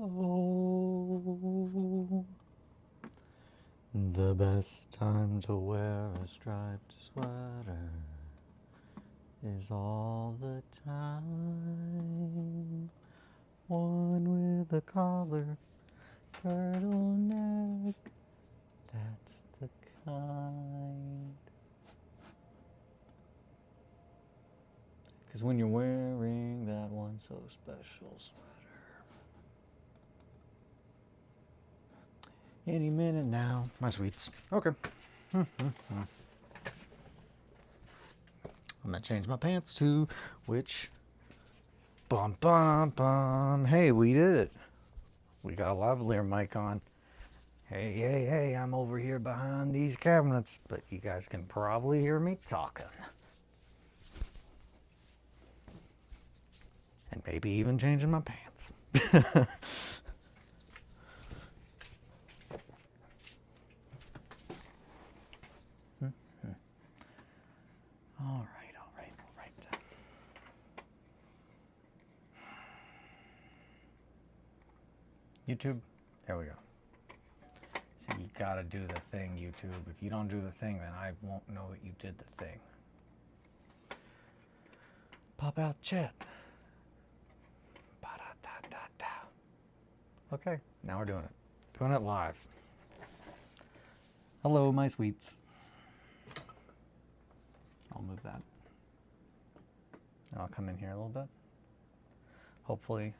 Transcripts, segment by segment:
Oh, the best time to wear a striped sweater is all the time. One with a collar, turtleneck, that's the kind. Because when you're wearing that one so special sweater, any minute now, my sweets. Okay. I'm gonna change my pants to which. Bum bum bum. Hey, we did it. We got a lavalier mic on. Hey, I'm over here behind these cabinets, but you guys can probably hear me talking. And maybe even changing my pants. All right. YouTube, there we go. See, you gotta do the thing, YouTube. If you don't do the thing, then I won't know that you did the thing. Pop out chat. Ba-da-da-da-da. Okay, now we're doing it. Doing it live. Hello, my sweets. I'll move that. And I'll come in here a little bit. Hopefully.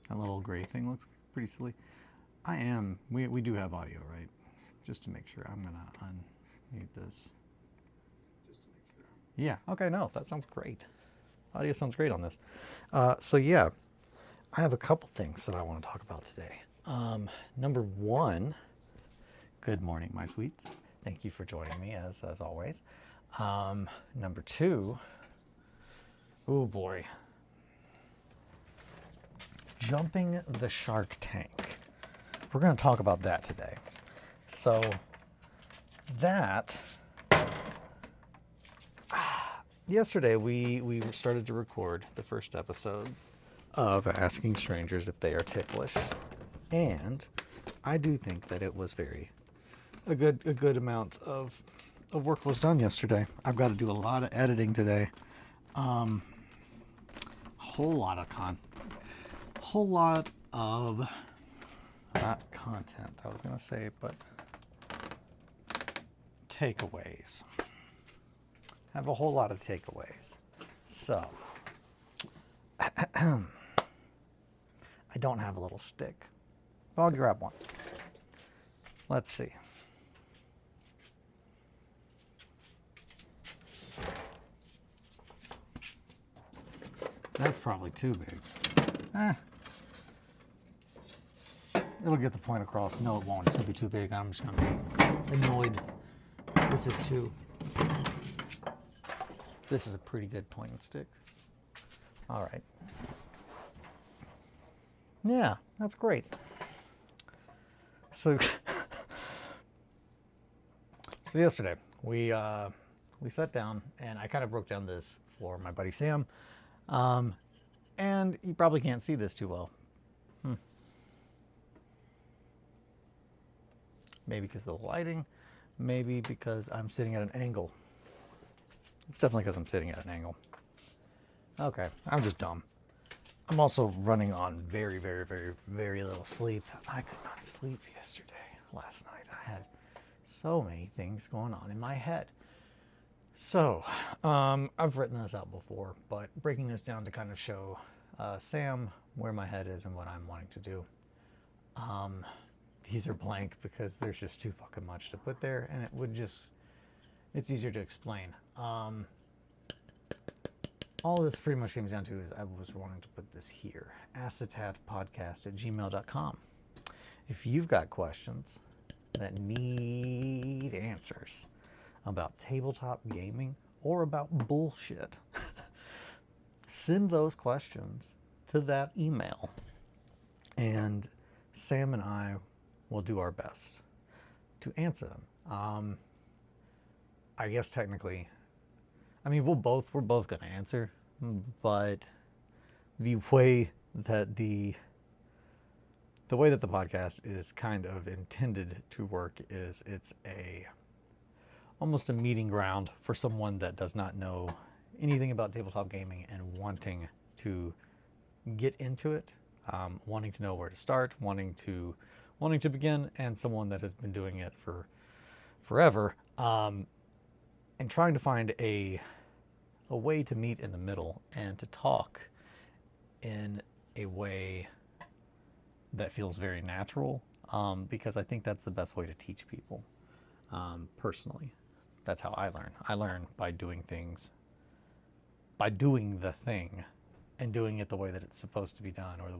That little gray thing looks pretty silly. We do have audio, right? Just to make sure, I'm gonna unmute this. Just to make sure. Yeah, okay, no, that sounds great. Audio sounds great on this. So yeah, I have a couple things that I want to talk about today. Number one, good morning, my sweets. Thank you for joining me as always. Number two, oh boy. Jumping the Shark Tank. We're going to talk about that today. So that, yesterday we started to record the first episode of Asking Strangers If They Are Ticklish. And I do think that it was a good amount of work was done yesterday. I've got to do a lot of editing today. Whole lot of not content, I was going to say, but takeaways. I have a whole lot of takeaways. So, I don't have a little stick. I'll grab one. Let's see. That's probably too big. It'll get the point across. No, it won't. It's going to be too big. I'm just going to be annoyed. This is a pretty good pointing stick. All right. Yeah, that's great. So, yesterday we sat down and I kind of broke down this for my buddy Sam. And you probably can't see this too well. Maybe because of the lighting, maybe because I'm sitting at an angle. It's definitely because I'm sitting at an angle. Okay, I'm just dumb. I'm also running on very little sleep. I could not sleep last night. I had so many things going on in my head. So, I've written this out before, but breaking this down to kind of show Sam where my head is and what I'm wanting to do. These are blank because there's just too fucking much to put there, and it's easier to explain. All this pretty much comes down to is I was wanting to put this here, acetatpodcast@gmail.com. If you've got questions that need answers about tabletop gaming or about bullshit, send those questions to that email, and Sam and I will do our best to answer them. I guess technically, I mean, we're both going to answer, but the way that the way that the podcast is kind of intended to work is it's almost a meeting ground for someone that does not know anything about tabletop gaming and wanting to get into it, wanting to know where to start, wanting to begin, and someone that has been doing it for forever, and trying to find a way to meet in the middle and to talk in a way that feels very natural, because I think that's the best way to teach people. Personally, that's how I learn. I learn by doing things, by doing the thing and doing it the way that it's supposed to be done, or the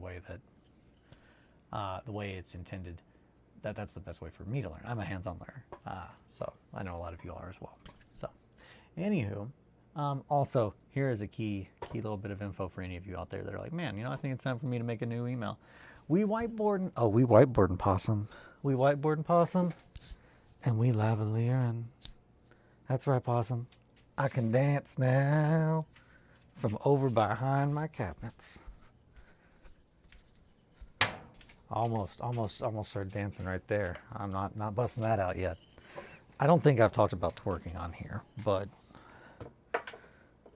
way it's intended. That's the best way for me to learn. I'm a hands-on learner, so I know a lot of you are as well. So, anywho, also here is a key little bit of info for any of you out there that are like, man, I think it's time for me to make a new email. We whiteboard and possum. We whiteboard and possum, and we lavalier, and that's right, possum. I can dance now from over behind my cabinets. Almost started dancing right there. I'm not busting that out yet. I don't think I've talked about twerking on here, but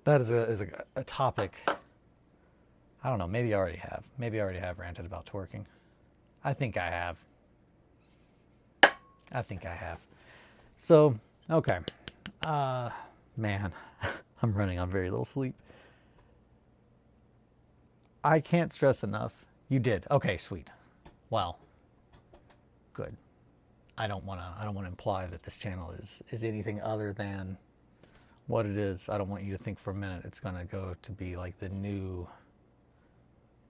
that is a topic. I don't know, maybe I already have. Maybe I already have ranted about twerking. I think I have. So, okay. Man, I'm running on very little sleep. I can't stress enough. You did. Okay, sweet. Well, good. I don't want to imply that this channel is anything other than what it is. I don't want you to think for a minute it's going to go to be like the new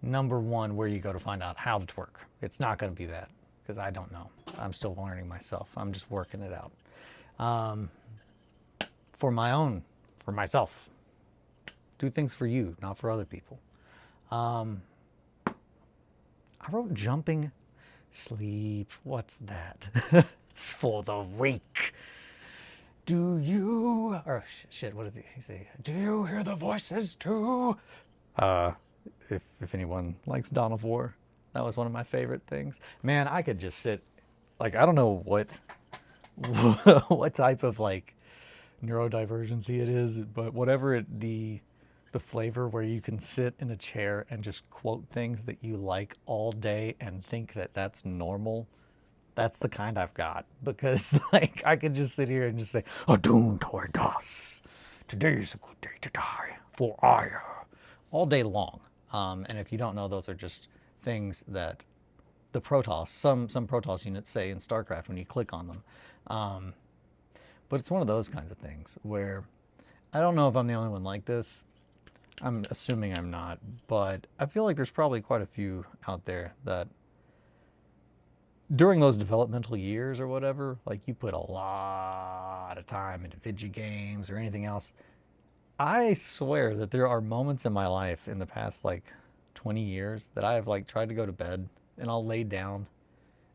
number one where you go to find out how to twerk. It's not going to be that, because I don't know. I'm still learning myself. I'm just working it out. For myself. Do things for you, not for other people. I wrote jumping sleep. What's that? It's for the weak. Do you... Or shit, what does he say? Do you hear the voices too? If anyone likes Dawn of War, that was one of my favorite things. Man, I could just sit... Like, I don't know what type of, like, neurodivergency it is, but whatever the flavor where you can sit in a chair and just quote things that you like all day and think that that's normal, that's the kind I've got. Because, like, I could just sit here and just say, "Adun Tordas, today's a good day to die for ire," all day long. And if you don't know, those are just things that the Protoss, some Protoss units say in StarCraft when you click on them. But it's one of those kinds of things where I don't know if I'm the only one like this. I'm assuming I'm not, but I feel like there's probably quite a few out there that during those developmental years or whatever, like, you put a lot of time into video games or anything else. I swear that there are moments in my life in the past, like, 20 years that I have, like, tried to go to bed and I'll lay down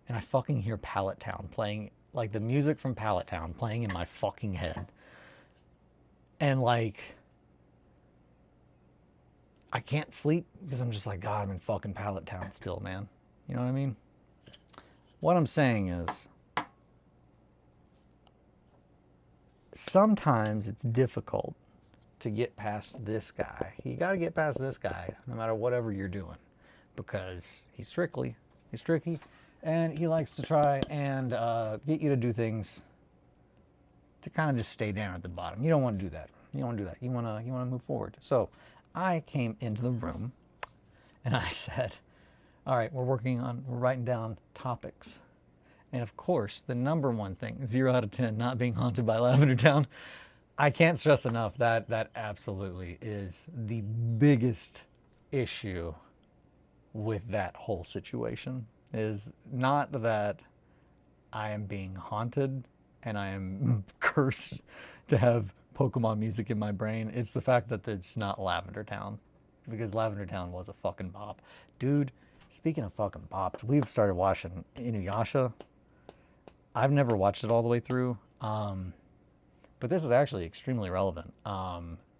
and I fucking hear Pallet Town playing, like, the music from Pallet Town playing in my fucking head. And, like, I can't sleep because I'm just like, God, I'm in fucking Pallet Town still, man. You know what I mean? What I'm saying is, sometimes it's difficult to get past this guy. You got to get past this guy no matter whatever you're doing, because he's tricky, and he likes to try and get you to do things to kind of just stay down at the bottom. You don't want to do that. You want to move forward. So I came into the room and I said, all right, we're writing down topics. And of course, the number one thing, 0 out of 10, not being haunted by Lavender Town. I can't stress enough that absolutely is the biggest issue with that whole situation. Is not that I am being haunted and I am cursed to have Pokemon music in my brain. It's the fact that it's not Lavender Town, because Lavender Town was a fucking bop. Dude, speaking of fucking bops, we've started watching Inuyasha. I've never watched it all the way through, but this is actually extremely relevant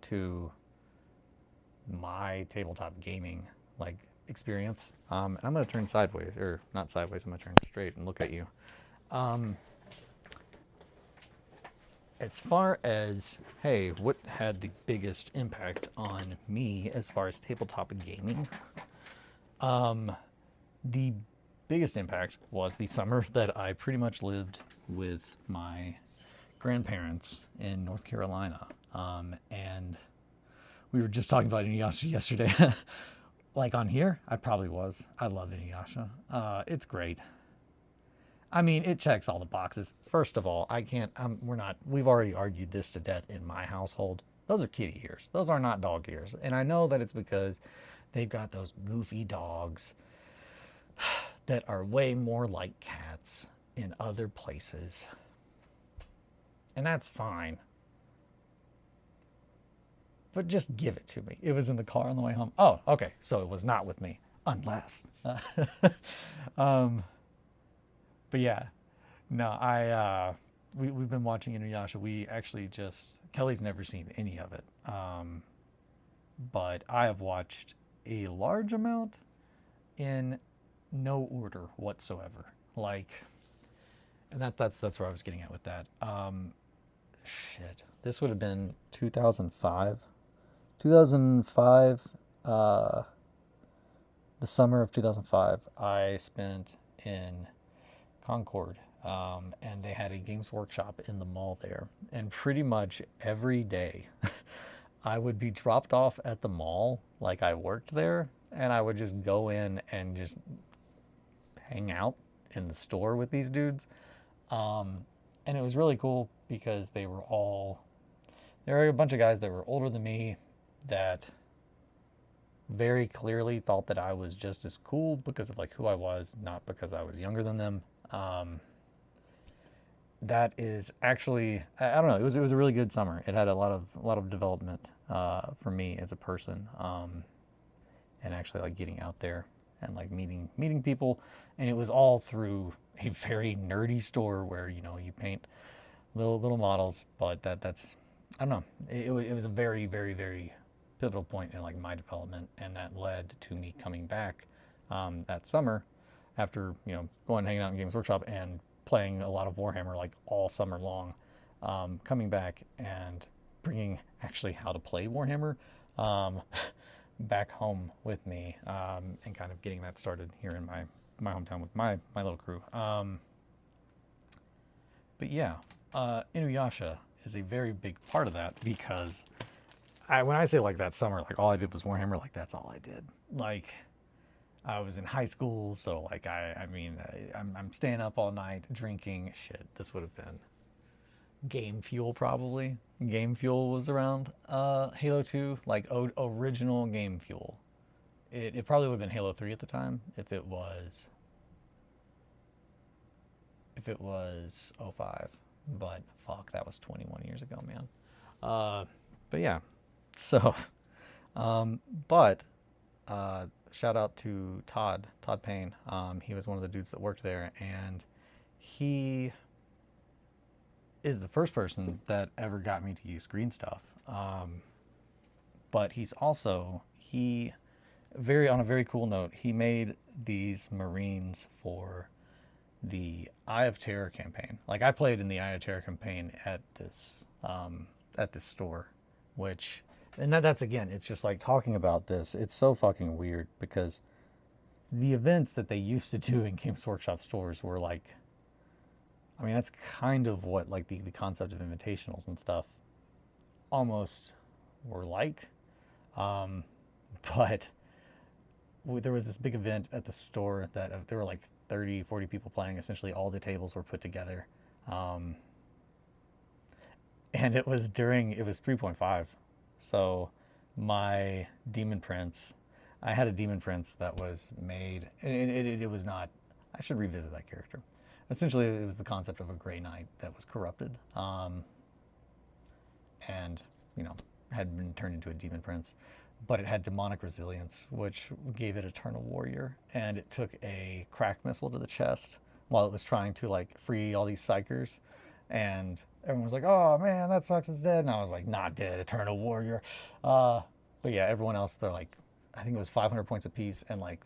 to my tabletop gaming like experience. And I'm gonna turn sideways, or not sideways. I'm gonna turn straight and look at you. As far as, hey, what had the biggest impact on me as far as tabletop gaming? The biggest impact was the summer that I pretty much lived with my grandparents in North Carolina. And we were just talking about Inuyasha yesterday. Like on here, I probably was. I love Inuyasha. It's great. I mean, it checks all the boxes. First of all, we've already argued this to death in my household. Those are kitty ears. Those are not dog ears. And I know that it's because they've got those goofy dogs that are way more like cats in other places. And that's fine. But just give it to me. It was in the car on the way home. Oh, okay. So it was not with me. Unless. But yeah, no, we've been watching Inuyasha. We actually Kelly's never seen any of it. But I have watched a large amount in no order whatsoever. Like, and that's where I was getting at with that. Shit, this would have been 2005. 2005, the summer of 2005, I spent in Concord, and they had a Games Workshop in the mall there. And pretty much every day, I would be dropped off at the mall, like I worked there, and I would just go in and just hang out in the store with these dudes. And it was really cool because there were a bunch of guys that were older than me that very clearly thought that I was just as cool because of like who I was, not because I was younger than them. That is actually, I don't know, it was a really good summer. It had a lot of development for me as a person, and actually like getting out there and like meeting people. And it was all through a very nerdy store where, you know, you paint little models, but that's I don't know, it was a very, very, very pivotal point in like my development, and that led to me coming back that summer after, you know, going and hanging out in Games Workshop and playing a lot of Warhammer like all summer long, coming back and bringing actually how to play Warhammer back home with me, and kind of getting that started here in my hometown with my little crew. But yeah, Inuyasha is a very big part of that because when I say like that summer, like all I did was Warhammer, like that's all I did. Like I was in high school, so like I'm staying up all night drinking. Shit, this would have been Game Fuel probably. Game Fuel was around Halo 2, like original Game Fuel. It probably would have been Halo 3 at the time if it was '05. But fuck, that was 21 years ago, man. But yeah, so shout out to Todd Payne. He was one of the dudes that worked there, and he is the first person that ever got me to use green stuff. But he's also, on a very cool note, he made these Marines for the Eye of Terror campaign. Like I played in the Eye of Terror campaign at this store, and that's again, it's just like talking about this. It's so fucking weird because the events that they used to do in Games Workshop stores were like, I mean, that's kind of what like the concept of invitationals and stuff almost were like. But there was this big event at the store that there were like 30, 40 people playing. Essentially all the tables were put together. And it was 3.5. So my Demon Prince, I had a Demon Prince that was made, and it was not, I should revisit that character. Essentially, it was the concept of a Grey Knight that was corrupted, and, you know, had been turned into a Demon Prince, but it had demonic resilience, which gave it Eternal Warrior, and it took a crack missile to the chest while it was trying to, like, free all these psychers, and everyone was like, oh, man, that sucks, it's dead, and I was like, not dead, Eternal Warrior. But yeah, everyone else, they're like, I think it was 500 points apiece, and like,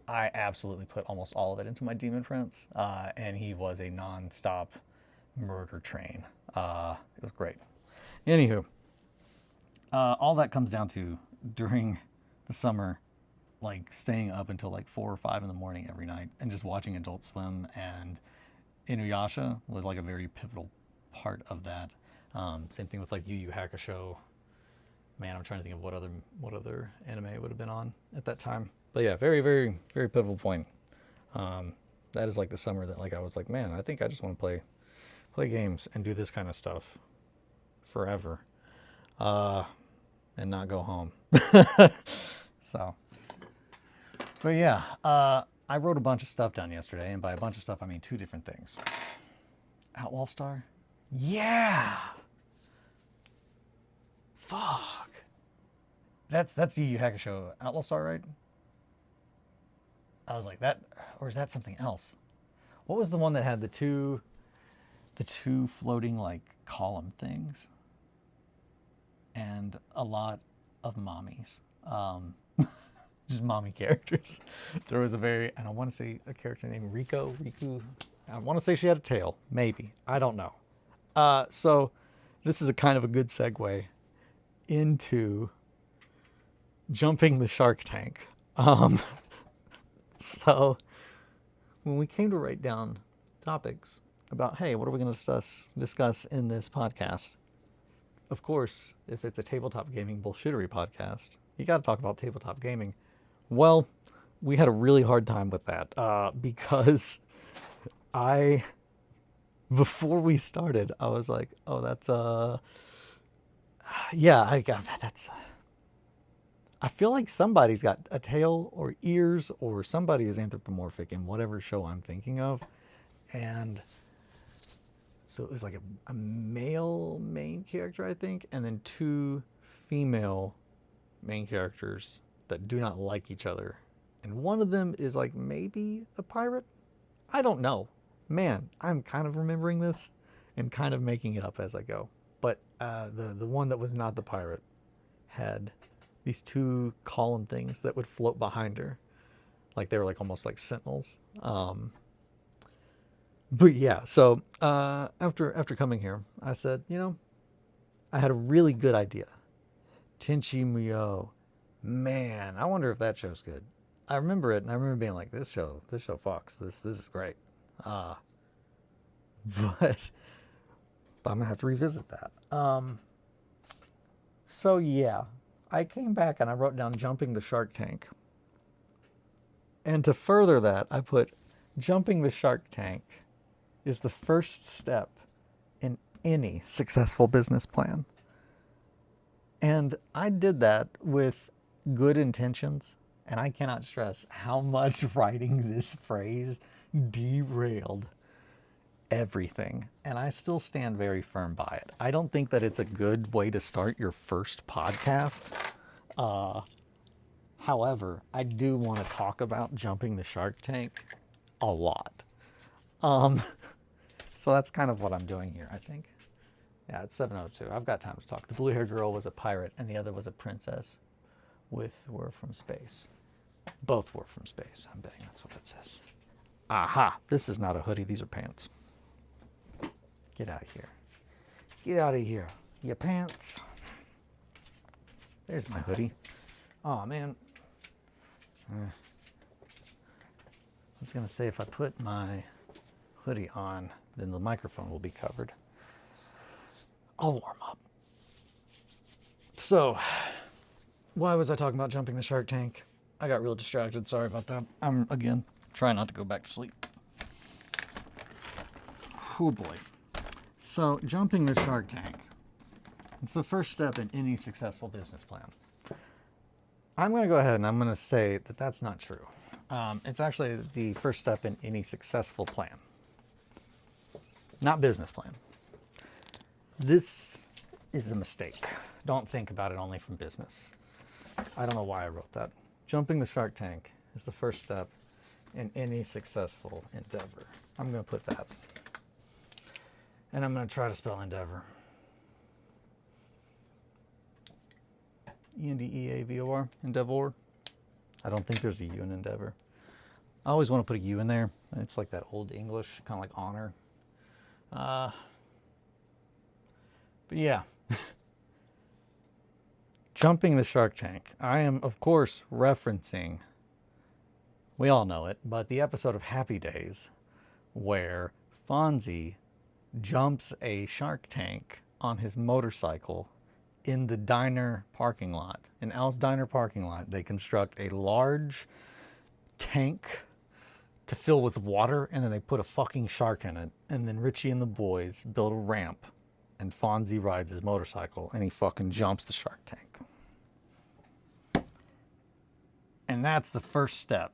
I absolutely put almost all of it into my Demon Prince, and he was a non-stop murder train. It was great. Anywho, all that comes down to during the summer, like staying up until like 4 or 5 in the morning every night and just watching Adult Swim, and Inuyasha was like a very pivotal part of that. Same thing with like Yu Yu Hakusho. Man, I'm trying to think of what other anime it would have been on at that time. But yeah, very, very, very pivotal point. That is like the summer that like I was like, man, I think I just want to play games and do this kind of stuff forever, and not go home. So, but yeah, I wrote a bunch of stuff down yesterday, and by a bunch of stuff I mean 2 different things. Outlaw Star, yeah. Fuck. That's Yu Yu Hakusho Outlaw Star, right? I was like, that, or is that something else? What was the one that had the two floating like column things? And a lot of mommies. Just mommy characters. There was and I want to say a character named Riku. I want to say she had a tail, maybe. I don't know. So this is a kind of a good segue into jumping the Shark Tank. So when we came to write down topics about, hey, what are we going to discuss in this podcast? Of course, if it's a tabletop gaming bullshittery podcast, you got to talk about tabletop gaming. Well, we had a really hard time with that because before we started, I was like, oh, that's yeah, I feel like somebody's got a tail or ears, or somebody is anthropomorphic in whatever show I'm thinking of. And so it was like a male main character, I think, and then 2 female main characters that do not like each other. And one of them is like maybe a pirate? I don't know. Man, I'm kind of remembering this and kind of making it up as I go. But the one that was not the pirate had these 2 column things that would float behind her. Like they were like almost like sentinels. But yeah, so after coming here, I said, you know, I had a really good idea. Tenchi Muyo. Man, I wonder if that show's good. I remember it, and I remember being like, this show fucks. This is great. But I'm gonna have to revisit that. So yeah, I came back and I wrote down jumping the Shark Tank. And to further that, I put jumping the Shark Tank is the first step in any successful business plan. And I did that with good intentions, and I cannot stress how much writing this phrase derailed everything. And I still stand very firm by it. I don't think that it's a good way to start your first podcast. However, I do want to talk about jumping the Shark Tank a lot. So that's kind of what I'm doing here, I think. Yeah, it's 7:02. I've got time to talk. The blue-haired girl was a pirate, and the other was a princess were from space. Both were from space. I'm betting that's what it says. Aha! This is not a hoodie. These are pants. Get out of here. Get out of here. Your pants. There's my hoodie. Oh, man. I was going to say, if I put my hoodie on, then the microphone will be covered. I'll warm up. So, why was I talking about jumping the Shark Tank? I got real distracted. Sorry about that. I'm, again, trying not to go back to sleep. Oh, boy. So, jumping the Shark Tank. It's the first step in any successful business plan. I'm going to go ahead and I'm going to say that that's not true. It's actually the first step in any successful plan. Not business plan. This is a mistake. Don't think about it only from business. I don't know why I wrote that. Jumping the Shark Tank is the first step in any successful endeavor. I'm going to put that. And I'm going to try to spell endeavor. Endeavor, Endeavor. I don't think there's a U in Endeavor. I always want to put a U in there. It's like that old English, kind of like honor. But yeah. Jumping the Shark Tank. I am, of course, referencing, we all know it, but the episode of Happy Days where Fonzie jumps a shark tank on his motorcycle in the diner parking lot. In Al's Diner parking lot, they construct a large tank to fill with water, and then they put a fucking shark in it. And then Richie and the boys build a ramp, and Fonzie rides his motorcycle, and he fucking jumps the shark tank. And that's the first step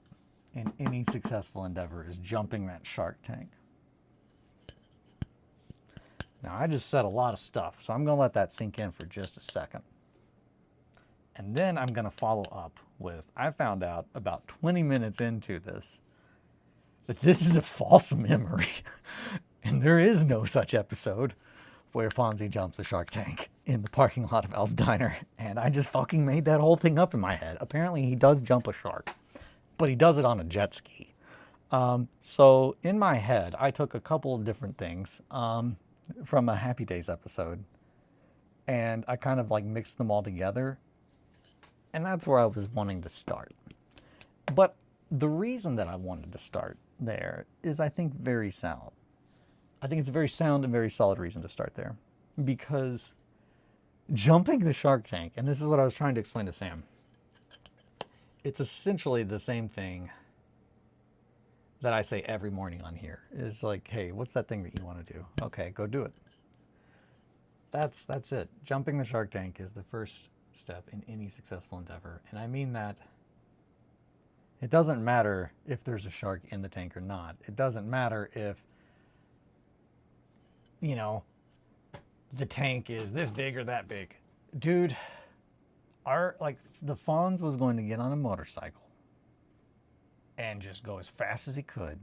in any successful endeavor, is jumping that shark tank. Now, I just said a lot of stuff, so I'm going to let that sink in for just a second. And then I'm going to follow up with, I found out about 20 minutes into this that this is a false memory. And there is no such episode where Fonzie jumps a shark tank in the parking lot of Al's Diner. And I just fucking made that whole thing up in my head. Apparently he does jump a shark, but he does it on a jet ski. So in my head, I took a couple of different things from a Happy Days episode, and I kind of like mixed them all together. And that's where I was wanting to start. But the reason that I wanted to start there is, I think, very sound. I think it's a very sound and very solid reason to start there. Because jumping the shark tank, and this is what I was trying to explain to Sam, it's essentially the same thing that I say every morning on here. Is like, hey, what's that thing that you want to do? Okay, go do it. That's it. Jumping the shark tank is the first step in any successful endeavor. And I mean that it doesn't matter if there's a shark in the tank or not. It doesn't matter if, you know, the tank is this big or that big. Dude, the Fonz was going to get on a motorcycle and just go as fast as he could.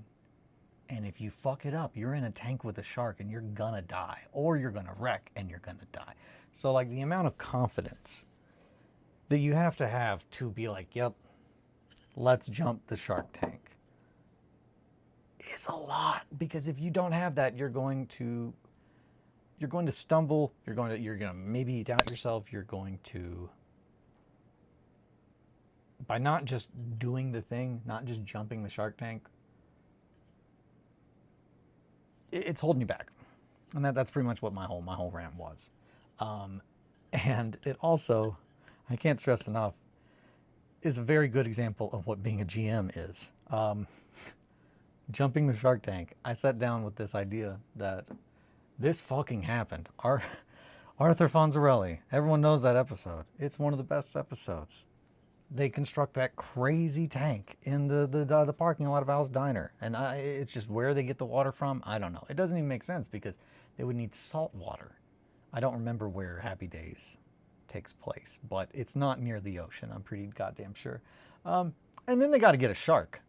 And if you fuck it up, you're in a tank with a shark and you're gonna die. Or you're gonna wreck and you're gonna die. So like the amount of confidence that you have to be like, yep, let's jump the shark tank, is a lot. Because if you don't have that, you're going to stumble, you're going to maybe doubt yourself, you're going to, by not just doing the thing, not just jumping the shark tank, it's holding you back. And that's pretty much what my whole rant was. And it also, I can't stress enough, is a very good example of what being a GM is. Jumping the shark tank, I sat down with this idea that this fucking happened. Arthur Fonzarelli, everyone knows that episode. It's one of the best episodes. They construct that crazy tank in the parking lot of Al's Diner. And it's just where they get the water from, I don't know. It doesn't even make sense because they would need salt water. I don't remember where Happy Days takes place, but it's not near the ocean, I'm pretty goddamn sure. And then they got to get a shark.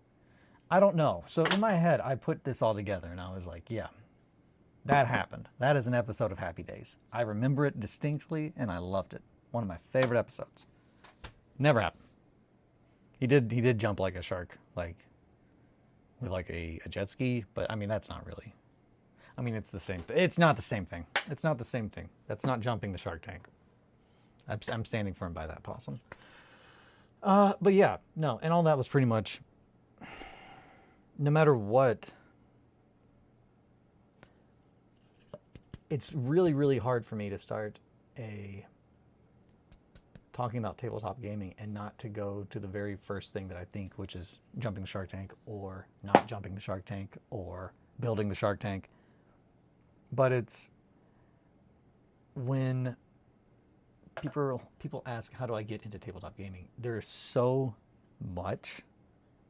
I don't know. So in my head, I put this all together and I was like, yeah, that happened. That is an episode of Happy Days. I remember it distinctly and I loved it. One of my favorite episodes. Never happened. He did jump like a shark, like with like a jet ski, but I mean, that's not really, I mean, it's the same thing. It's not the same thing. It's not the same thing. That's not jumping the shark tank. I'm standing firm by that, possum. But yeah, no, and all that was pretty much, no matter what, it's really, really hard for me to start talking about tabletop gaming and not to go to the very first thing that I think, which is jumping the shark tank or not jumping the shark tank or building the shark tank. But it's when people ask, how do I get into tabletop gaming? There is so much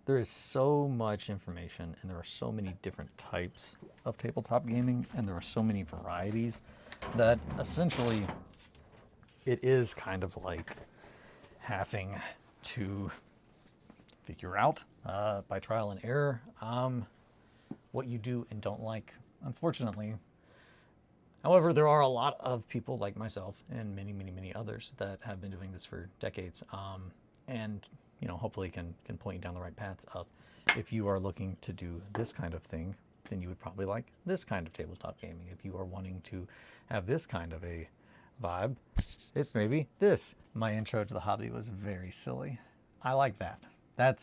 information, and there are so many different types of tabletop gaming, and there are so many varieties that essentially it is kind of like having to figure out by trial and error what you do and don't like. Unfortunately, However, there are a lot of people like myself and many, many, many others that have been doing this for decades, and hopefully can point you down the right paths of, if you are looking to do this kind of thing, then you would probably like this kind of tabletop gaming. If you are wanting to have this kind of a vibe, it's maybe this. My intro to the hobby was very silly. I like that.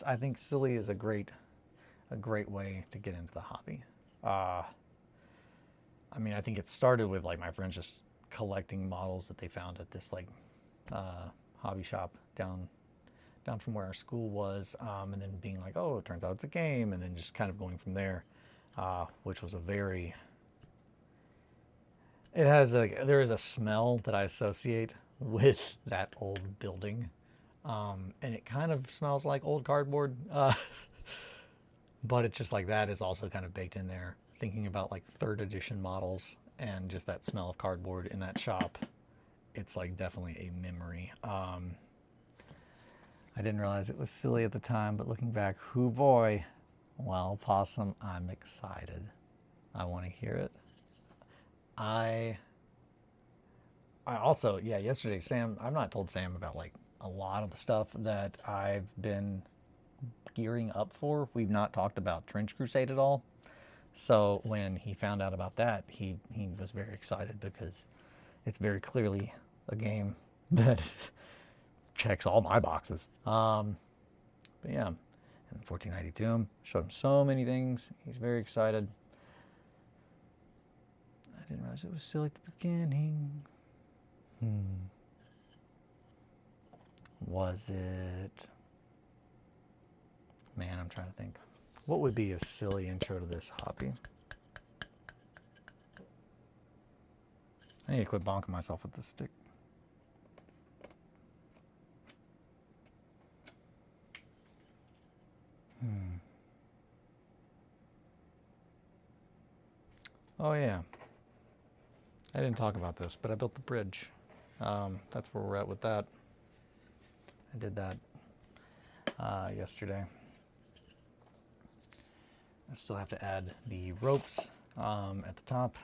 I think silly is a great way to get into the hobby. I mean, I think it started with like my friends just collecting models that they found at this like hobby shop down from where our school was, and then being like, oh, it turns out it's a game, and then just kind of going from there, which was there is a smell that I associate with that old building, and it kind of smells like old cardboard, but it's just like that is also kind of baked in there. Thinking about like 3rd edition models and just that smell of cardboard in that shop, it's like definitely a memory. I didn't realize it was silly at the time, but looking back, hoo boy. Well, Possum, I'm excited. I want to hear it. I also, yeah, yesterday, I've not told Sam about like a lot of the stuff that I've been gearing up for. We've not talked about Trench Crusade at all. So when he found out about that, he was very excited because it's very clearly a game that checks all my boxes. But yeah, and 1490 Doom, showed him so many things. He's very excited. I didn't realize it was still at the beginning. Was it? Man, I'm trying to think. What would be a silly intro to this hobby? I need to quit bonking myself with this stick. Oh yeah. I didn't talk about this, but I built the bridge. That's where we're at with that. I did that yesterday. I still have to add the ropes at the top,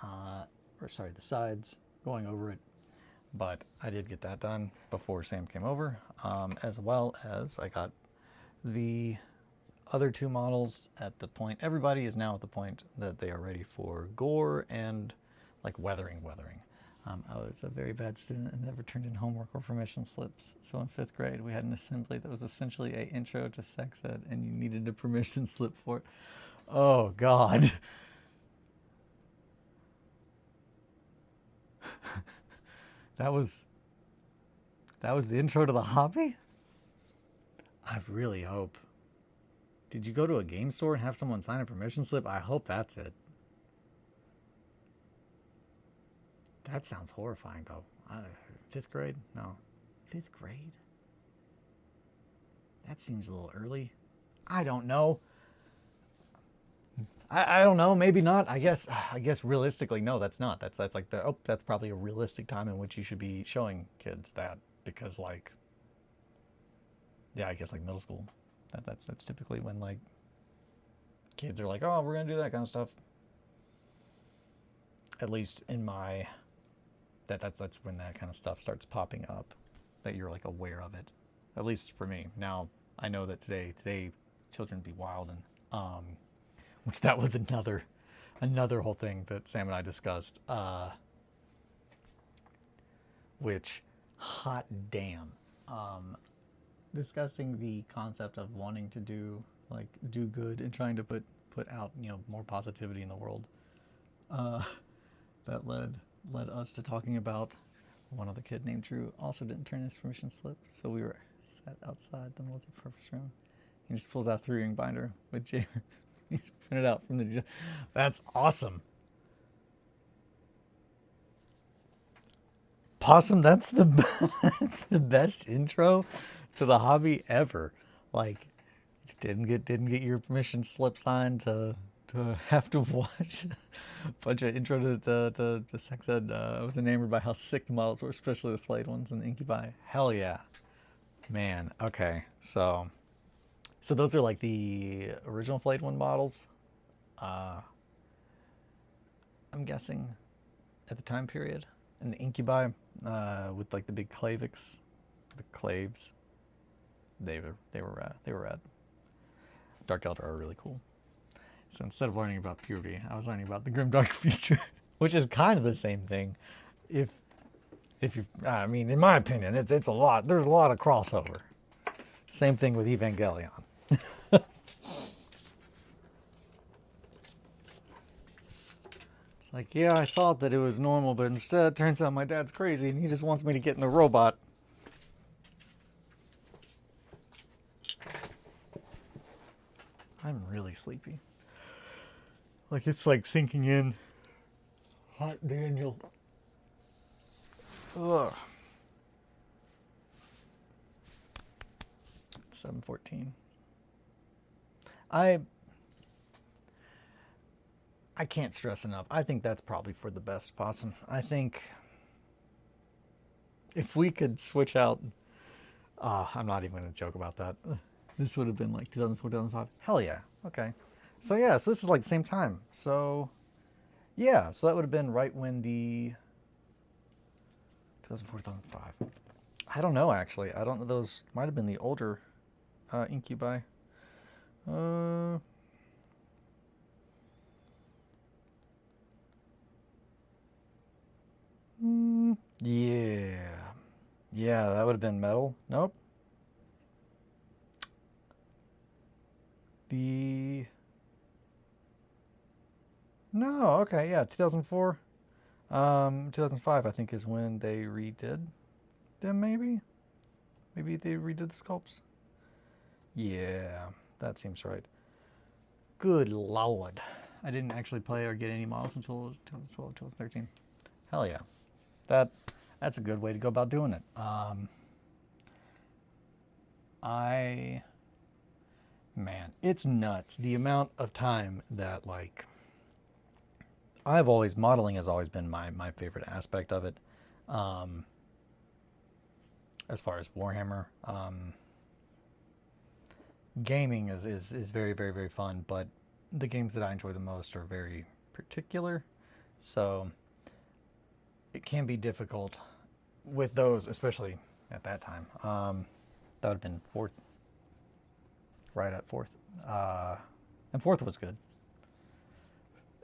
the sides, going over it. But I did get that done before Sam came over, as well as I got the other 2 models at the point. Everybody is now at the point that they are ready for gore and like weathering. I was a very bad student and never turned in homework or permission slips. So in 5th grade, we had an assembly that was essentially an intro to sex ed, and you needed a permission slip for it. Oh, God. That was the intro to the hobby? I really hope. Did you go to a game store and have someone sign a permission slip? I hope that's it. That sounds horrifying, though. 5th grade? No. 5th grade? That seems a little early. I don't know. I don't know. Maybe not. I guess realistically, no, that's not. That's like that's probably a realistic time in which you should be showing kids that, because like, yeah, I guess like middle school. That's typically when like kids are like, oh, we're gonna do that kind of stuff. At least in my that's when that kind of stuff starts popping up, that you're like aware of it. At least for me. Now I know that today children be wild, and which that was another whole thing that Sam and I discussed. Which, hot damn, discussing the concept of wanting to do good and trying to put out more positivity in the world. That led us to talking about one other kid named Drew also didn't turn his permission slip, so we were sat outside the multi-purpose room. He just pulls out 3-ring binder with Jamer. He's printed out from the. That's awesome. Possum, that's the best intro to the hobby ever. Like, didn't get your permission slip signed to have to watch a bunch of intro to sex ed. I was enamored by how sick the models were, especially the flayed ones and the incubi. Hell yeah, man. Okay, so those are like the original flayed one models. I'm guessing. at the time period, and the incubi with like the big clavix, the claves. They were rad. Dark Elder are really cool. So instead of learning about puberty, I was learning about the grim dark future, which is kind of the same thing. If you, I mean, in my opinion, it's a lot. There's a lot of crossover. Same thing with Evangelion. It's like, yeah, I thought that it was normal, but instead, it turns out my dad's crazy and he just wants me to get in a robot. I'm really sleepy. Like, it's like sinking in. Hot Daniel. Ugh. 7:14. I can't stress enough. I think that's probably for the best, Possum. I think if we could switch out, I'm not even going to joke about that. This would have been like 2004, 2005. Hell yeah. Okay. So yeah, so this is like the same time. So yeah, so that would have been right when the 2004, 2005. I don't know actually. I don't know. Those might have been the older incubi. Yeah. Yeah, that would have been metal. Nope. No, okay, yeah, 2004. 2005, I think, is when they redid them, maybe? Maybe they redid the sculpts? Yeah, that seems right. Good lord. I didn't actually play or get any models until 2012, 2013. Hell yeah. That's a good way to go about doing it. Man, it's nuts. The amount of time that, like, modeling has always been my favorite aspect of it. As far as Warhammer, gaming is very, very, very fun, but the games that I enjoy the most are very particular. So it can be difficult with those, especially at that time. That would have been fourth. Right at fourth. And fourth was good.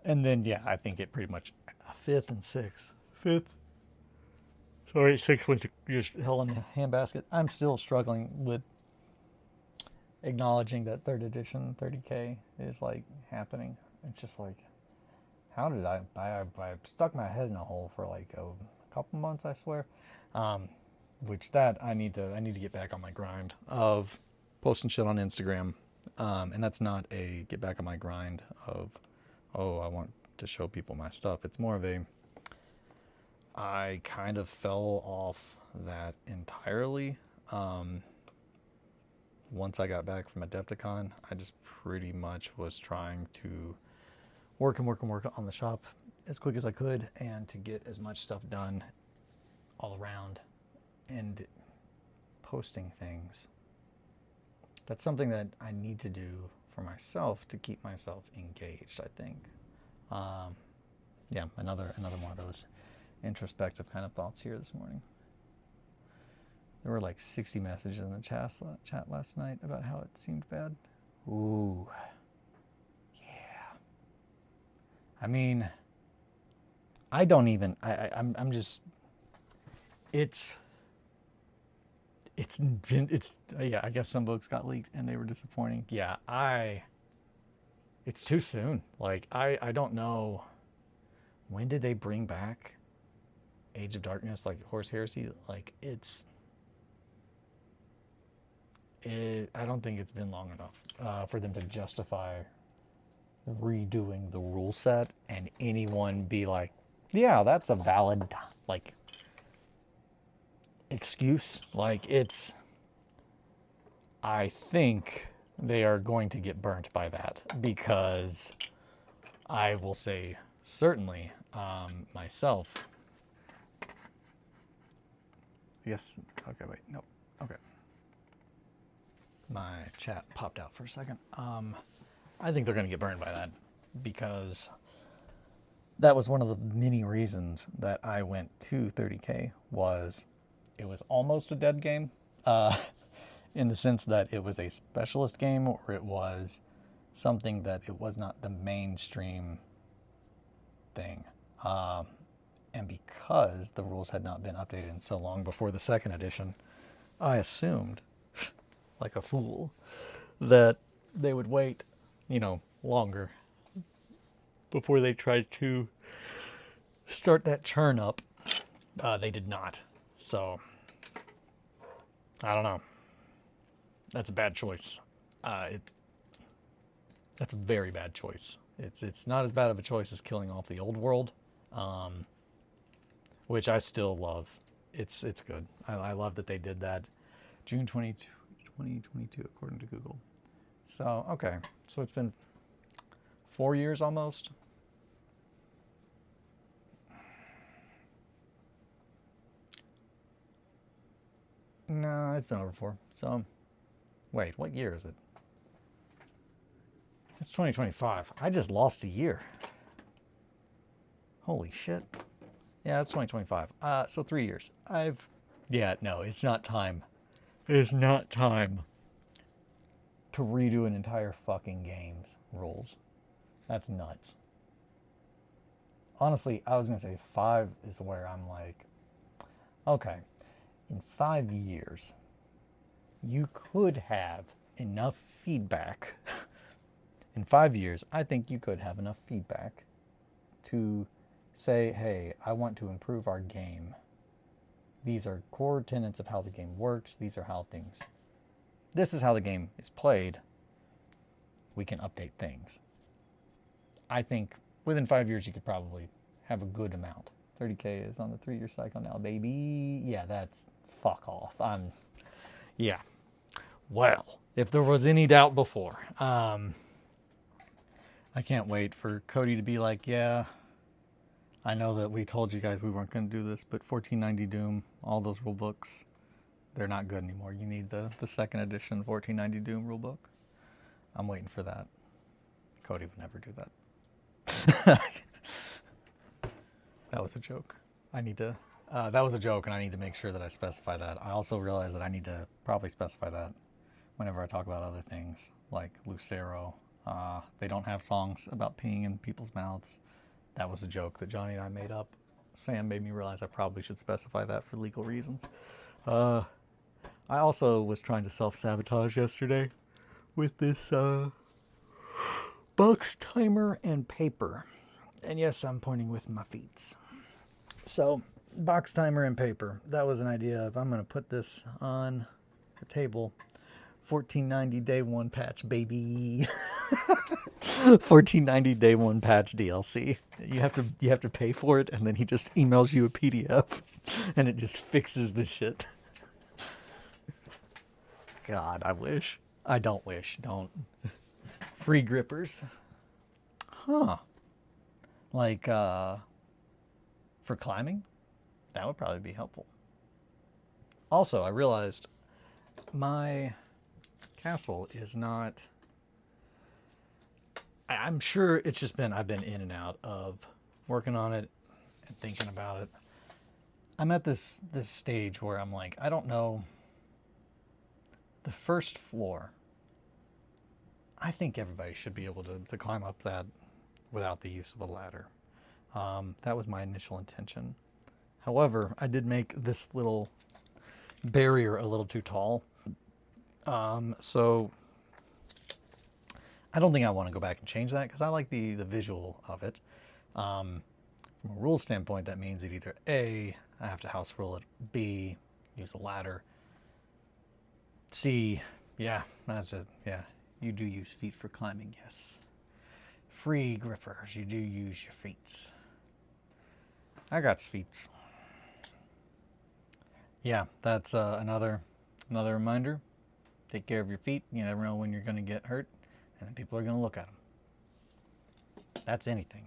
And then, yeah, I think it pretty much fifth and sixth. Fifth. Sorry, sixth was just hell in the handbasket. I'm still struggling with acknowledging that third edition 30K is like happening. It's just like, how did I stuck my head in a hole for like a couple months, I swear. Which that I need to get back on my grind of posting shit on Instagram. And that's not a get back on my grind of, oh, I want to show people my stuff. It's more of a, I kind of fell off that entirely. Once I got back from Adepticon, I just pretty much was trying to work on the shop as quick as I could and to get as much stuff done all around and posting things. That's something that I need to do for myself to keep myself engaged, I think. Yeah, another one of those introspective kind of thoughts here this morning. There were like 60 messages in the chat last night about how it seemed bad. Ooh. Yeah. I mean, I don't even, I'm just, it's, yeah, I guess some books got leaked and they were disappointing. Yeah, it's too soon. Like, I don't know, when did they bring back Age of Darkness, like Horse Heresy? Like, I don't think it's been long enough for them to justify redoing the rule set and anyone be like, yeah, that's a valid, like, excuse. Like, I think they are going to get burnt by that, because I will say, certainly, myself. Yes. Okay, wait. No. Okay. My chat popped out for a second. I think they're going to get burned by that, because that was one of the many reasons that I went to 30K, was it was almost a dead game, in the sense that it was a specialist game, or it was something that it was not the mainstream thing. And because the rules had not been updated in so long before the second edition, I assumed, like a fool, that they would wait, longer before they tried to start that churn up. They did not. So, I don't know. That's a bad choice. That's a very bad choice. It's not as bad of a choice as killing off the old world, which I still love. It's good. I love that they did that. June 22, 2022, according to Google. So, okay. So it's been 4 years almost. No, it's been over 4. So, wait, what year is it? It's 2025. I just lost a year. Holy shit. Yeah, it's 2025. So 3 years. Yeah, no, it's not time. It's not time to redo an entire fucking game's rules. That's nuts. Honestly, I was going to say 5 is where I'm like, okay, in 5 years, you could have enough feedback. In 5 years, I think you could have enough feedback to say, hey, I want to improve our game. These are core tenets of how the game works. These are how things... This is how the game is played. We can update things. I think within 5 years, you could probably have a good amount. 30K is on the 3-year cycle now, baby. Yeah, that's fuck off. Yeah. Well, if there was any doubt before, I can't wait for Cody to be like, yeah, I know that we told you guys we weren't going to do this, but 1490 Doom, all those rule books, they're not good anymore. You need the second edition 1490 Doom rulebook. I'm waiting for that. Cody would never do that. That was a joke. That was a joke, and I need to make sure that I specify that. I also realize that I need to probably specify that whenever I talk about other things, like Lucero. They don't have songs about peeing in people's mouths. That was a joke that Johnny and I made up. Sam made me realize I probably should specify that for legal reasons. I also was trying to self-sabotage yesterday with this box timer and paper. And yes, I'm pointing with my feet. So, box timer and paper. That was an idea of, I'm going to put this on the table. 1490 day 1 patch, baby. 1490 day 1 patch DLC. You have to pay for it, and then he just emails you a PDF, and it just fixes the shit. God, I wish. I don't wish. Don't. Free grippers. Huh. Like, for climbing? That would probably be helpful. Also, I realized my castle is not... I'm sure it's just been... I've been in and out of working on it and thinking about it. I'm at this stage where I'm like, I don't know... The first floor, I think everybody should be able to climb up that without the use of a ladder. That was my initial intention. However, I did make this little barrier a little too tall. So I don't think I want to go back and change that, because I like the visual of it. From a rule standpoint, that means that either A, I have to house rule it, B, use a ladder, C, yeah, that's it. Yeah, you do use feet for climbing, yes. Free grippers, you do use your feet. I got feet. Yeah, that's another reminder. Take care of your feet. You never know when you're going to get hurt, and then people are going to look at them. That's anything.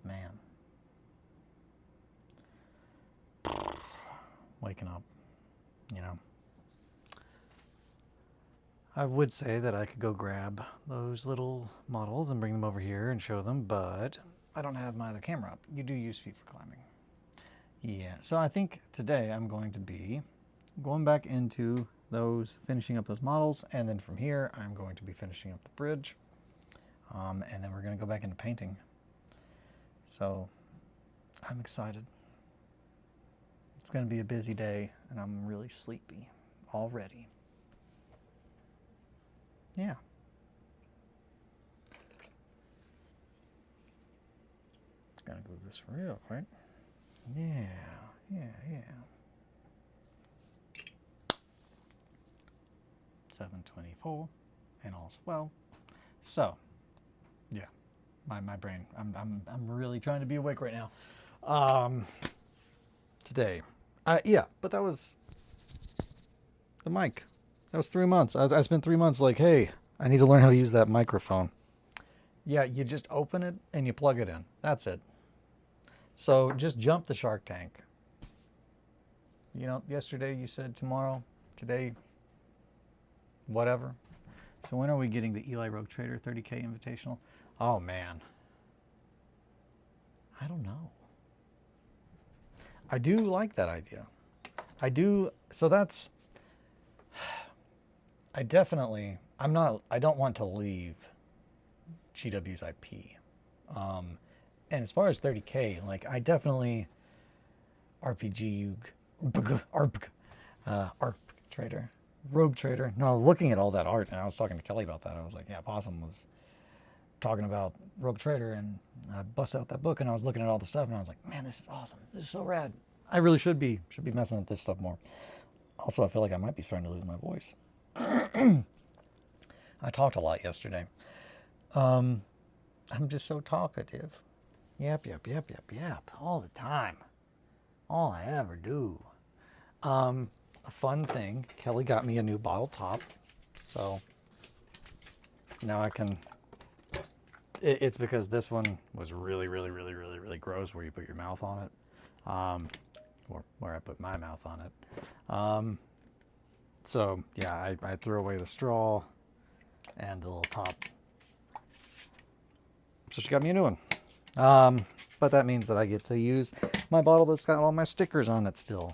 Man. Waking up, I would say that I could go grab those little models and bring them over here and show them, but I don't have my other camera up. You do use feet for climbing. Yeah, so I think today I'm going to be going back into those, finishing up those models, and then from here I'm going to be finishing up the bridge, and then we're going to go back into painting. So I'm excited. It's going to be a busy day, and I'm really sleepy already. Yeah. Gotta go this real quick. Yeah. 7:24, and all's well. So, yeah, my brain. I'm really trying to be awake right now. Today, yeah, but that was the mic. That was 3 months. I spent 3 months like, hey, I need to learn how to use that microphone. Yeah, you just open it and you plug it in. That's it. So just jump the Shark Tank. You know, yesterday you said tomorrow, today, whatever. So when are we getting the Eli Rogue Trader 30K Invitational? Oh, man. I don't know. I do like that idea. I do. So that's, I don't want to leave GW's IP. And as far as 30K, like I definitely ARP Trader, Rogue Trader. No, looking at all that art, and I was talking to Kelly about that. I was like, yeah, Possum was talking about Rogue Trader, and I bust out that book, and I was looking at all the stuff, and I was like, man, this is awesome. This is so rad. I really should be messing with this stuff more. Also, I feel like I might be starting to lose my voice. I talked a lot yesterday. I'm just so talkative. Yep, all the time. All I ever do. A fun thing, Kelly got me a new bottle top, so now I can, it's because this one was really gross where you put your mouth on it, or where I put my mouth on it. So yeah, I threw away the straw and the little top. So she got me a new one. But that means that I get to use my bottle that's got all my stickers on it still.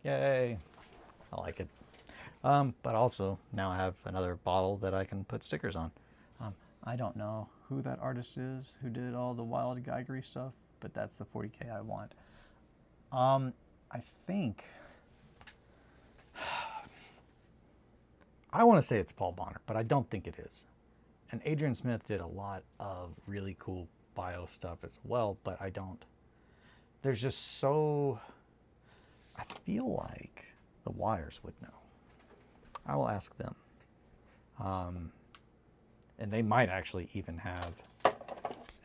Yay. I like it. But also now I have another bottle that I can put stickers on. I don't know who that artist is who did all the wild Geigery stuff, but that's the 40K I want. I think I want to say it's Paul Bonner, but I don't think it is. And Adrian Smith did a lot of really cool bio stuff as well, but I don't. There's just so, I feel like the Wires would know. I will ask them. And they might actually even have,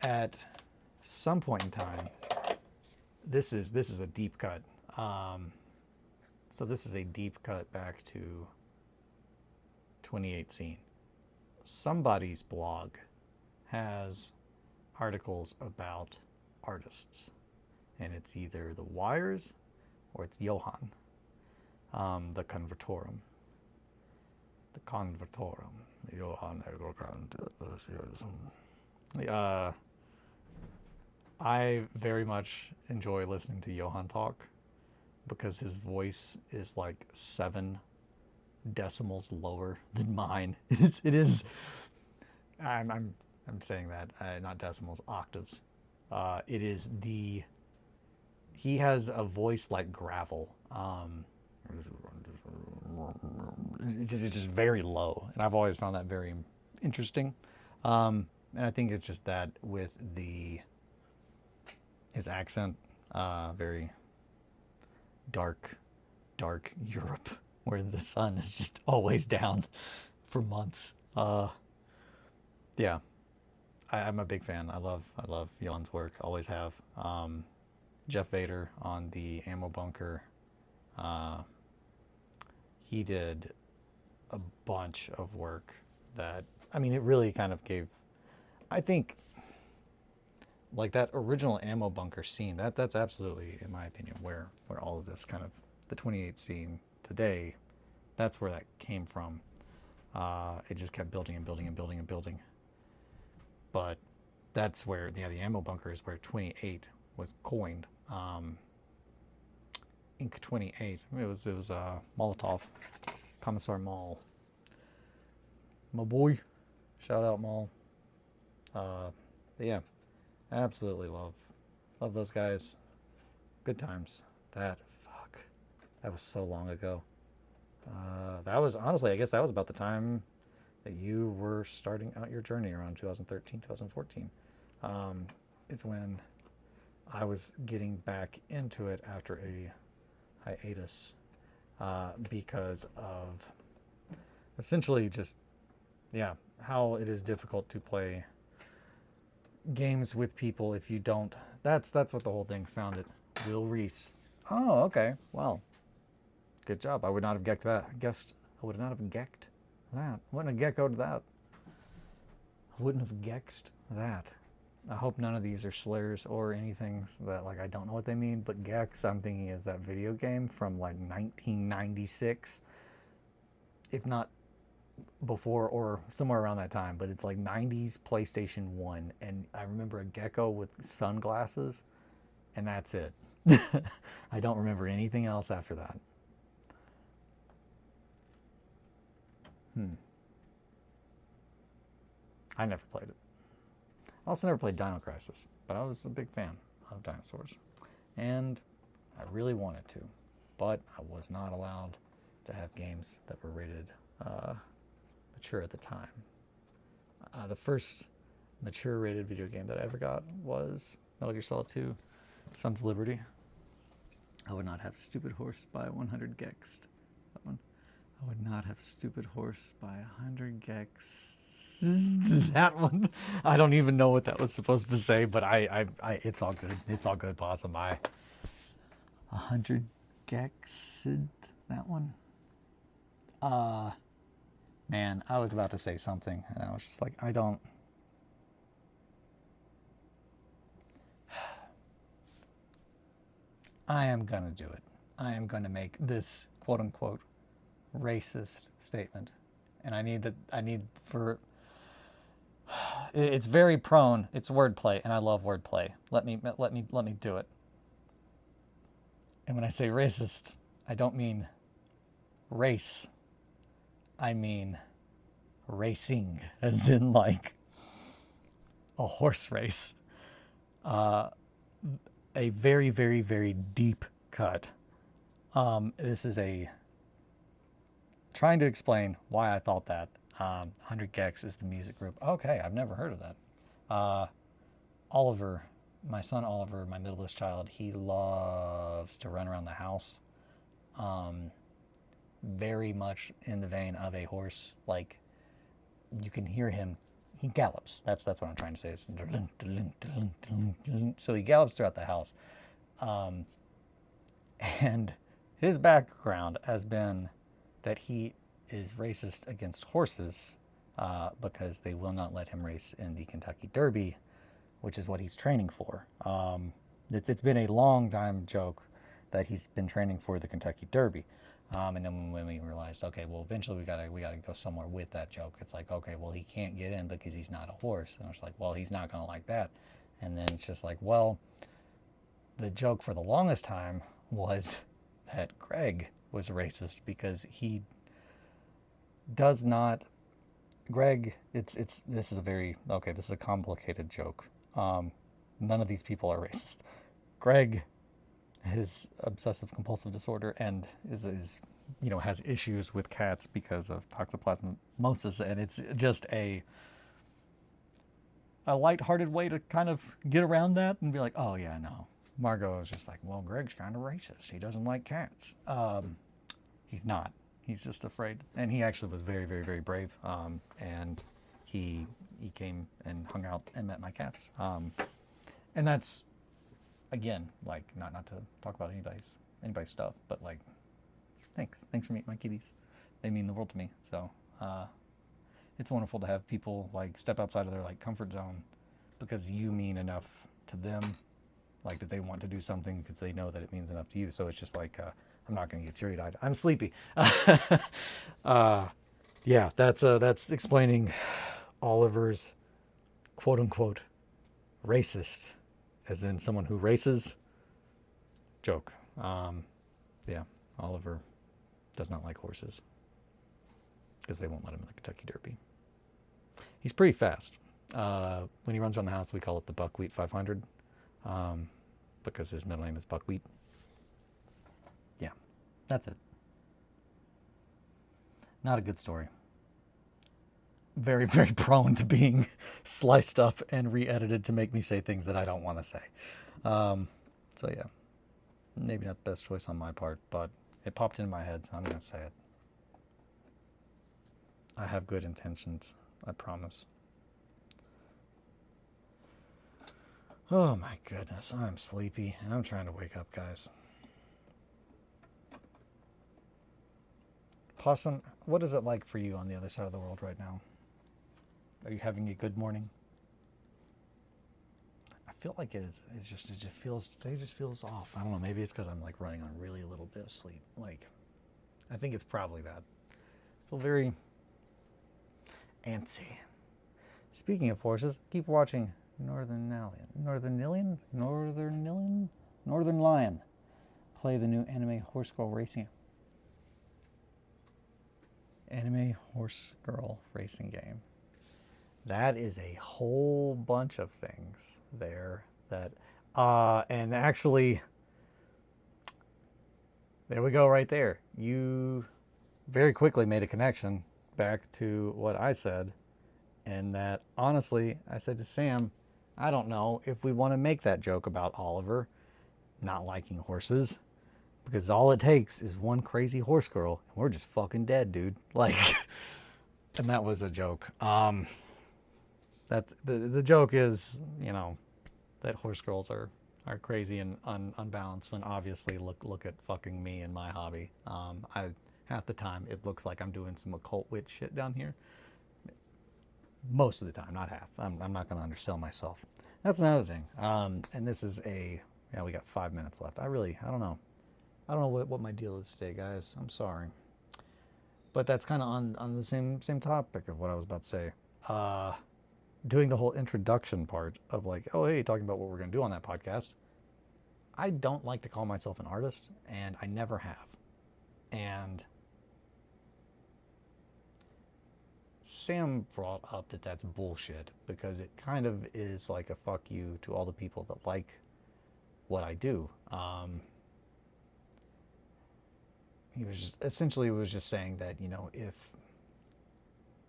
at some point in time, this is a deep cut. So this is a deep cut back to 2018. Somebody's blog has articles about artists, and it's either the Wires or it's Johann, the Convertorum. The Convertorum. Johann. I very much enjoy listening to Johann talk because his voice is like 7 decimals lower than mine. It is. I'm saying that not decimals, octaves. It is the. He has a voice like gravel. It's just very low, and I've always found that very interesting. And I think it's just that with his accent, very dark Europe, where the sun is just always down for months. Yeah, I'm a big fan. I love Johan's work. Always have. Jeff Vader on the Ammo Bunker. He did a bunch of work that, I mean, it really kind of gave, I think, like that original Ammo Bunker scene, that's absolutely, in my opinion, where all of this kind of, the 28 scene today, that's where that came from. It just kept building and building and building and building. But that's where, yeah, the ammo bunker is where 28 was coined. Inc. 28. It was Molotov, Commissar Maul. My boy, shout out Maul. But yeah, absolutely love those guys. Good times. That was so long ago. That was, honestly, I guess that was about the time that you were starting out your journey, around 2013, 2014. Is when I was getting back into it after a hiatus, because of essentially just, yeah, how it is difficult to play games with people if you don't. That's what the whole thing founded. Will Reese. Oh, okay. Well, good job. I would not have gecked that. I would not have gecked that. Wouldn't have geckoed that. I wouldn't have gexed that. I hope none of these are slurs or anything that, like, I don't know what they mean, but Gex, I'm thinking, is that video game from like 1996, if not before or somewhere around that time, but it's like 90s PlayStation 1, and I remember a gecko with sunglasses, and that's it. I don't remember anything else after that. I never played it. I also never played Dino Crisis, but I was a big fan of dinosaurs, and I really wanted to, but I was not allowed to have games that were rated mature at the time. The first mature rated video game that I ever got was Metal Gear Solid 2, Sons of Liberty. I would not have Stupid Horse by 100 Gex. That one. I would not have Stupid Horse by 100 Gex. That one. I don't even know what that was supposed to say, but I it's all good. It's all good. Blossom by 100 Gex. That one. Man, I was about to say something, and I was just like, I don't. I am gonna do it. I am gonna make this quote unquote racist statement, and I need for. It's very prone. It's wordplay, and I love wordplay. Let me do it. And when I say racist, I don't mean race. I mean racing, as in like a horse race. A very, very, very deep cut. This is trying to explain why I thought that. 100 Gex is the music group. Okay, I've never heard of that. Oliver, my son Oliver, my middleest child, he loves to run around the house. Very much in the vein of a horse. Like, you can hear him. He gallops. That's what I'm trying to say. So he gallops throughout the house. And his background has been that he is racist against horses because they will not let him race in the Kentucky Derby, which is what he's training for. It's been a long time joke that he's been training for the Kentucky Derby. And then when we realized, okay, well, eventually we gotta go somewhere with that joke. It's like, okay, well, he can't get in because he's not a horse. And I was like, well, he's not gonna like that. And then it's just like, well, the joke for the longest time was that Greg was racist because he does not. Greg, this is a complicated joke. None of these people are racist. Greg, his obsessive compulsive disorder, and is has issues with cats because of toxoplasmosis, and it's just a lighthearted way to kind of get around that and be like, oh yeah, no. Margot is just like, well, Greg's kind of racist. He doesn't like cats. He's not. He's just afraid. And he actually was very, very, very brave. And he came and hung out and met my cats. And that's, again, like, not to talk about anybody's stuff, but like, thanks for meeting my kitties. They mean the world to me. So it's wonderful to have people like step outside of their like comfort zone because you mean enough to them, like that they want to do something because they know that it means enough to you. So it's just like, I'm not going to get teary-eyed. I'm sleepy. Yeah, that's explaining Oliver's quote unquote racist, as in someone who races joke. Yeah, Oliver does not like horses because they won't let him in the Kentucky Derby. He's pretty fast. When he runs around the house, we call it the Buckwheat 500 because his middle name is Buckwheat. Yeah, that's it. Not a good story. Very, very prone to being sliced up and re-edited to make me say things that I don't want to say. So yeah, maybe not the best choice on my part, but it popped into my head, so I'm going to say it. I have good intentions, I promise. Oh my goodness, I'm sleepy and I'm trying to wake up, guys. Possum, what is it like for you on the other side of the world right now? Are you having a good morning? I feel like it just feels, today just feels off. I don't know, maybe it's because I'm like running on really little bit of sleep. Like, I think it's probably that. I feel very antsy. Speaking of horses, keep watching Northern Lion play the new anime horse girl racing game. That is a whole bunch of things there that and actually there we go right there. You very quickly made a connection back to what I said, and that honestly I said to Sam, I don't know if we want to make that joke about Oliver not liking horses, because all it takes is one crazy horse girl and we're just fucking dead, dude. Like, and that was a joke. That's the joke is, you know, that horse girls are crazy and unbalanced, when obviously look at fucking me and my hobby. I half the time it looks like I'm doing some occult witch shit down here. Most of the time, not half. I'm not going to undersell myself. That's another thing. And this is yeah, we got 5 minutes left. I don't know. I don't know what my deal is today, guys. I'm sorry. But that's kind of on the same topic of what I was about to say. Doing the whole introduction part of like, oh, hey, talking about what we're going to do on that podcast. I don't like to call myself an artist, and I never have. And Sam brought up that that's bullshit, because it kind of is like a fuck you to all the people that like what I do. He was just saying that, you know, if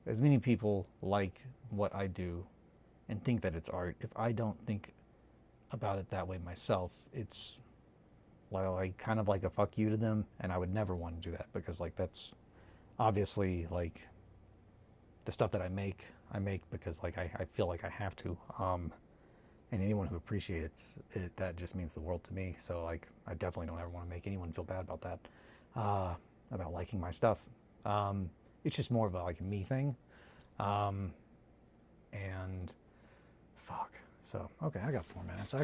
as many people like what I do and think that it's art, if I don't think about it that way myself, it's like kind of like a fuck you to them, and I would never want to do that, because like that's obviously like the stuff that I make because like I feel like I have to. And anyone who appreciates it, that just means the world to me. So like I definitely don't ever want to make anyone feel bad about that, about liking my stuff. It's just more of a like me thing. And fuck. So okay, I got 4 minutes. I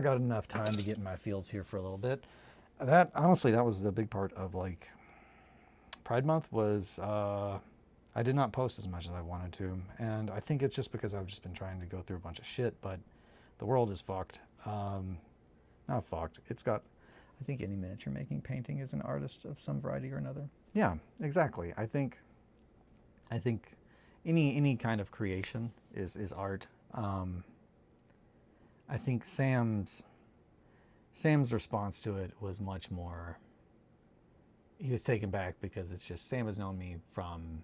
got enough time to get in my fields here for a little bit. That honestly, that was the big part of like Pride Month was I did not post as much as I wanted to, and I think it's just because I've just been trying to go through a bunch of shit. But the world is fucked. Not fucked. It's got. I think any miniature making painting is an artist of some variety or another. Yeah, exactly. I think any kind of creation is art. I think Sam's response to it was much more. He was taken back because it's just Sam has known me from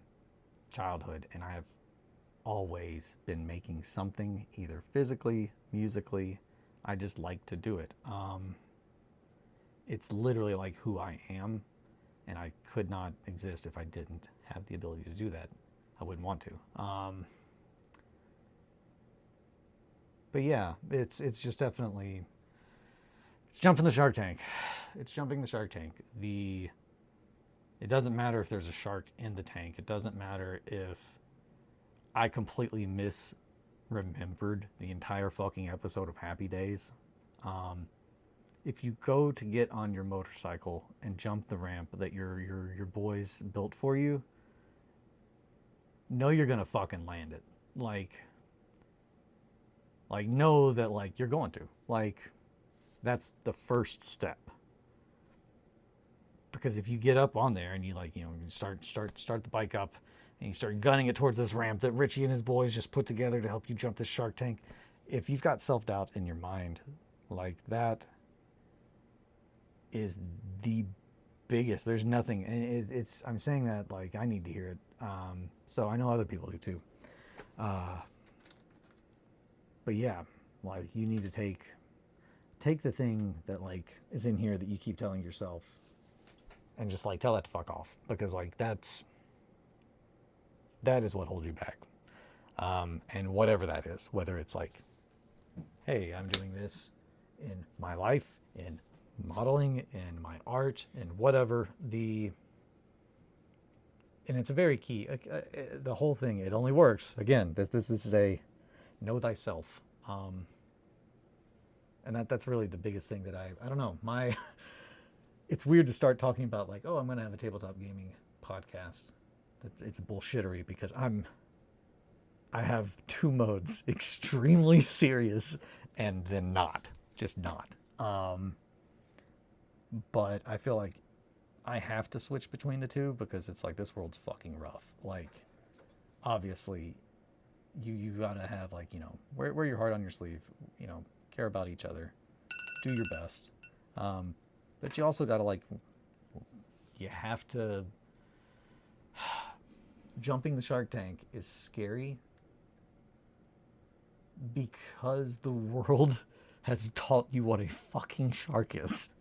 childhood, and I have always been making something, either physically, musically. I just like to do it. It's literally like who I am, and I could not exist if I didn't have the ability to do that. I wouldn't want to. But yeah, it's just definitely, it's jumping the shark tank. It's jumping the shark tank. It doesn't matter if there's a shark in the tank. It doesn't matter if I completely misremembered the entire fucking episode of Happy Days. If you go to get on your motorcycle and jump the ramp that your boys built for you, know you're gonna fucking land it. Like know that like you're going to. Like that's the first step. Because if you get up on there and you like, you know, you start the bike up and you start gunning it towards this ramp that Richie and his boys just put together to help you jump this shark tank, if you've got self-doubt in your mind, like that is the biggest. There's nothing, and it's. I'm saying that like I need to hear it, so I know other people do too. But yeah, like you need to take the thing that like is in here that you keep telling yourself, and just like tell that to fuck off, because like that is what holds you back, and whatever that is, whether it's like, hey, I'm doing this in my life, in modeling, in my art, and whatever and it's a very key, the whole thing, it only works, again, this is a know thyself, and that's really the biggest thing that I don't know, it's weird to start talking about like, oh, I'm going to have a tabletop gaming podcast. It's bullshittery, because I have two modes, extremely serious and then just not. But I feel like I have to switch between the two, because it's like, this world's fucking rough. Like, obviously, you gotta have like, you know, wear your heart on your sleeve, you know, care about each other, do your best. But you also gotta like, you have to, jumping the shark tank is scary because the world has taught you what a fucking shark is.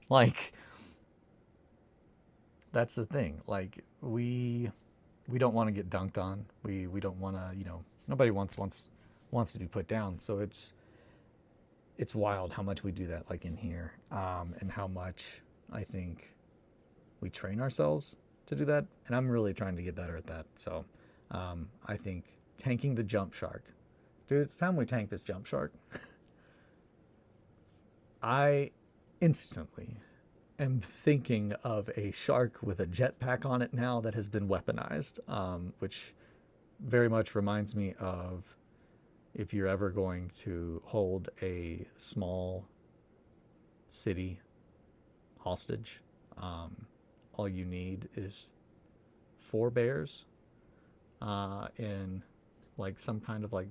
Like, that's the thing. Like, we don't want to get dunked on. We don't want to, you know, nobody wants to be put down. So it's wild how much we do that, like in here, and how much I think we train ourselves to do that. And I'm really trying to get better at that. So I think tanking the jump shark, dude, it's time we tank this jump shark. I instantly am thinking of a shark with a jetpack on it now that has been weaponized, which very much reminds me of, if you're ever going to hold a small city hostage, all you need is 4 bears in like some kind of like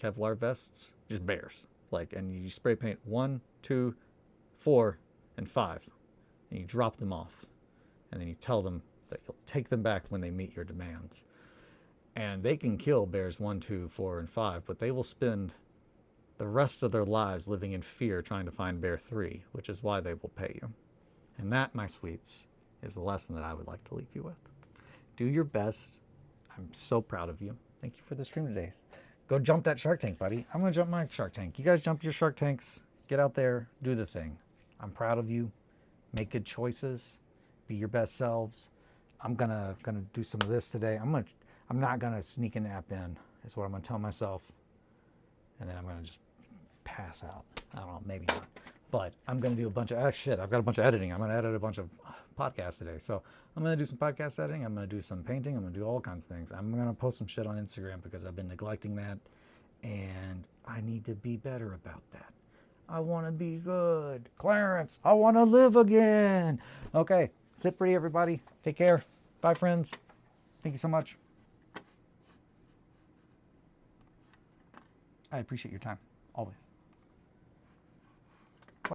Kevlar vests, just bears. Like, and you spray paint 1, 2, 4, and 5, and you drop them off, and then you tell them that you'll take them back when they meet your demands. And they can kill bears 1, 2, 4, and 5, but they will spend the rest of their lives living in fear trying to find bear 3, which is why they will pay you. And that, my sweets, is the lesson that I would like to leave you with. Do your best. I'm so proud of you. Thank you for the stream today. Go jump that shark tank, buddy. I'm going to jump my shark tank. You guys jump your shark tanks. Get out there. Do the thing. I'm proud of you. Make good choices. Be your best selves. I'm gonna do some of this today. I'm not gonna sneak a nap in, is what I'm gonna tell myself. And then I'm gonna just pass out. I don't know, maybe not. But I'm gonna do a bunch of shit. I've got a bunch of editing. I'm gonna edit a bunch of podcasts today. So I'm gonna do some podcast editing. I'm gonna do some painting. I'm gonna do all kinds of things. I'm gonna post some shit on Instagram because I've been neglecting that, and I need to be better about that. I want to be good. Clarence, I want to live again. Okay, sit pretty, everybody. Take care. Bye, friends. Thank you so much. I appreciate your time, always.